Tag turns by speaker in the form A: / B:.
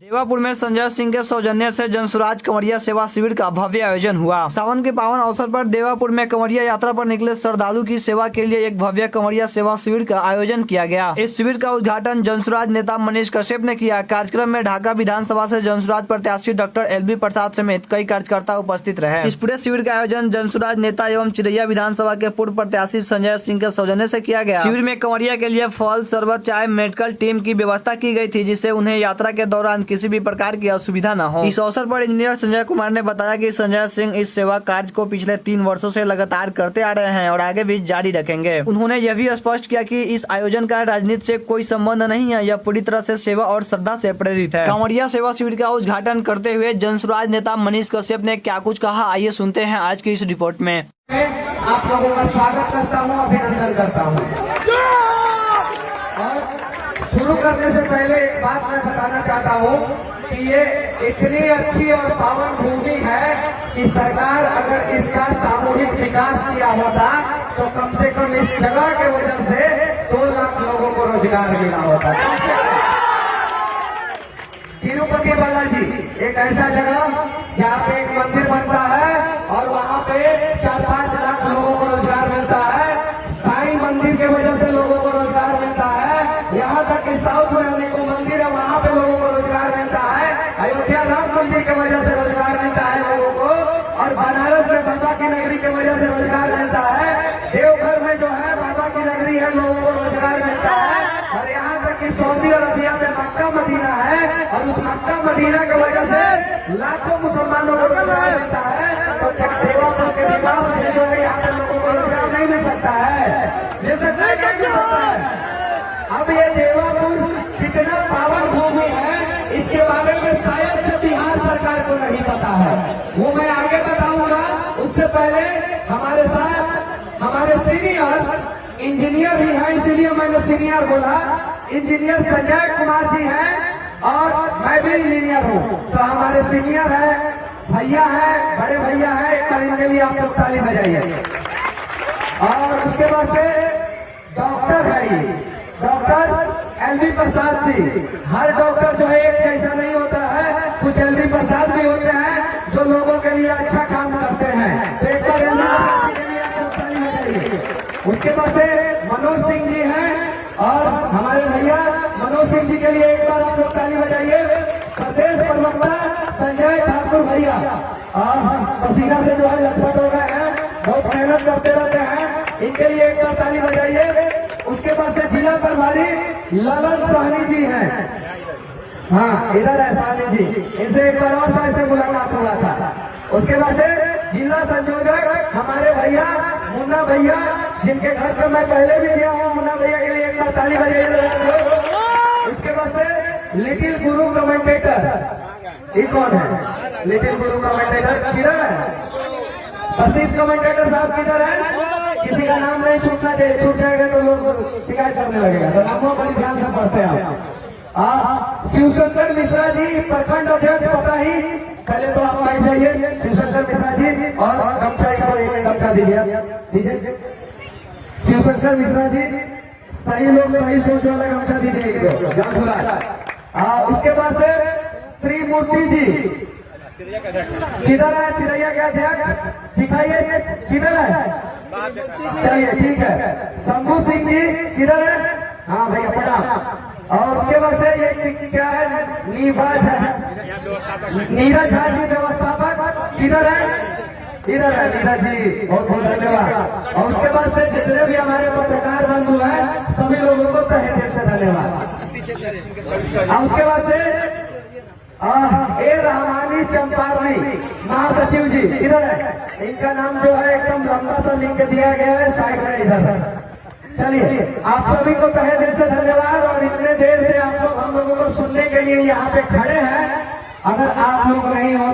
A: देवापुर में संजय सिंह के सौजन्य से जनसुराज कंवरिया सेवा शिविर का भव्य आयोजन हुआ। सावन के पावन अवसर पर देवापुर में कंवरिया यात्रा पर निकले श्रद्धालु की सेवा के लिए एक भव्य कंवरिया सेवा शिविर का आयोजन किया गया। इस शिविर का उद्घाटन जनसुराज नेता मनीष कश्यप ने किया। कार्यक्रम में ढाका विधानसभा से जनसुराज प्रत्याशी डॉक्टर LB प्रसाद समेत कई कार्यकर्ता उपस्थित रहे। इस पूरे शिविर का आयोजन जनसुराज नेता एवं चिरैया विधानसभा के पूर्व प्रत्याशी संजय सिंह के सौजन्य से किया गया। शिविर में कंवरिया के लिए फल, शरबत, चाय, मेडिकल टीम की व्यवस्था की गई थी, जिससे उन्हें यात्रा के दौरान किसी भी प्रकार की असुविधा न हो। इस अवसर पर इंजीनियर संजय कुमार ने बताया कि संजय सिंह इस सेवा कार्य को पिछले 3 वर्षों से लगातार करते आ रहे हैं और आगे भी जारी रखेंगे। उन्होंने यह भी स्पष्ट किया कि इस आयोजन का राजनीति से कोई संबंध नहीं है, यह पूरी तरह से सेवा और श्रद्धा से प्रेरित है। कंवरिया सेवा शिविर का उद्घाटन करते हुए जनसुराज नेता मनीष कश्यप ने क्या कुछ कहा, आइए सुनते हैं आज की इस रिपोर्ट में।
B: आप लोगों का स्वागत करता हूँ, अभिनंदन करता हूँ। शुरू करने से पहले एक बात मैं बताना चाहता हूँ कि ये इतनी अच्छी और पावन भूमि है कि सरकार अगर इसका सामूहिक विकास किया होता तो कम से कम इस जगह के वजह से 2 लाख लोगों को रोजगार मिला होता। तिरुपति बालाजी एक ऐसा जगह जहाँ पे एक मंदिर बनता है और वहाँ पे 4-5 लाख लोगों को रोजगार मिलता है। साईं मंदिर के वजह से लोगों को रोजगार मिलता है। यहाँ तक कि साउथ में अनेकों मंदिर है, वहाँ पे लोगों को रोजगार मिलता है। अयोध्या राम मंदिर की वजह से रोजगार मिलता है लोगों को, और बनारस में बाबा की नगरी की वजह से रोजगार मिलता है। देवघर में जो है बाबा की नगरी है, लोगों को रोजगार मिलता है। और यहाँ तक कि सऊदी अरबिया में मक्का मदीना है और उस मक्का मदीना की वजह से लाखों मुसलमानों को रोजगार मिलता है। तो क्या देवापुर के विकास से जो है यहाँ पे लोगों को रोजगार नहीं मिल सकता है? मिल सकता है, क्या मिल सकता है? अब ये देवापुर कितना पावन भूमि है, इसके बारे में शायद से बिहार सरकार को नहीं पता है। वो मैं आगे बताऊंगा। उससे पहले हमारे साथ हमारे सीनियर इंजीनियर ही है, इसीलिए मैंने सीनियर बोला। इंजीनियर संजय कुमार जी हैं और मैं भी इंजीनियर हूँ। तो हमारे सीनियर है, भैया है, बड़े भैया है, एक बार इनके लिए आप लोग ताली बजाइए। और उसके बाद से डॉक्टर है, डॉक्टर LB प्रसाद जी। हर डॉक्टर जो है एक जैसा नहीं होता है, कुछ LB प्रसाद भी होते हैं जो लोगों के लिए अच्छा काम करते हैं। तो एक बार LB प्रसाद जी के लिए आप ताली बजाइए। उसके बाद से मनोज सिंह जी हैं और हमारे भैया मनोज सिंह जी के लिए एक बार आप लोग ताली बजाइए। प्रदेश प्रवक्ता संजय ठाकुर भैया और पसीना से जो है लथपथ हो गए हैं, बहुत मेहनत करते रहते हैं, इनके लिए एक बार ताली बजाइए। उसके बाद से जिला प्रभारी ललन साहनी जी हैं। हाँ, इधर है साहनी जी, इनसे एक बार और से मुलाकात हो रहा था। उसके बाद से जिला संयोजक हमारे भैया मुन्ना भैया, जिनके घर पर मैं पहले भी गया हूँ। मुन्ना भैया के लिए एक बार ताली बजाइए। उसके बाद से लिटिल गुरु कमेंटेटर, ये कौन है? लिटिल गुरु कमेंटेटर किधर है? प्रसिद्ध कमेंटेटर साहब किधर है? किसी का नाम नहीं छूटना चाहिए, छूट जाएगा तो लोग शिकायत करने लगेगा। तो नामों बड़ी ध्यान से पढ़ते हैं आप। शिवशंकर मिश्रा जी प्रखंड अध्यक्ष पता ही, पहले तो आप बैठ जाइए। शिवशंकर मिश्रा जी और गमछा को एक गमछा दीजिए। शिवशंकर मिश्रा जी, सही लोग सही सोच वाला गमछा दीजिए जनसुराज। उसके बाद से त्रिमूर्ति जी किधर है? चिरैया के अध्यक्ष दिखाइए, किधर है? चलिए ठीक है। शंभू सिंह जी किधर है? हाँ भैया प्रणाम। और उसके बाद से ये क्या है? नीरज झा जी व्यवस्थापक किधर है? इधर है नीरज जी, बहुत बहुत धन्यवाद। और उसके बाद से जितने भी हमारे पत्रकार बंधु हैं, सभी लोगों को तहे दिल से धन्यवाद। और उसके बाद से ए रहमानी चंपारनी महासचिव जी इधर है। इनका नाम जो है एकदम लंबा सा लिख के दिया गया है साइड में, इधर। चलिए, आप सभी को तहे दिल से धन्यवाद। और इतने देर से आप लोग हम लोगों को सुनने के लिए यहाँ पे खड़े हैं। अगर आप लोग नहीं हो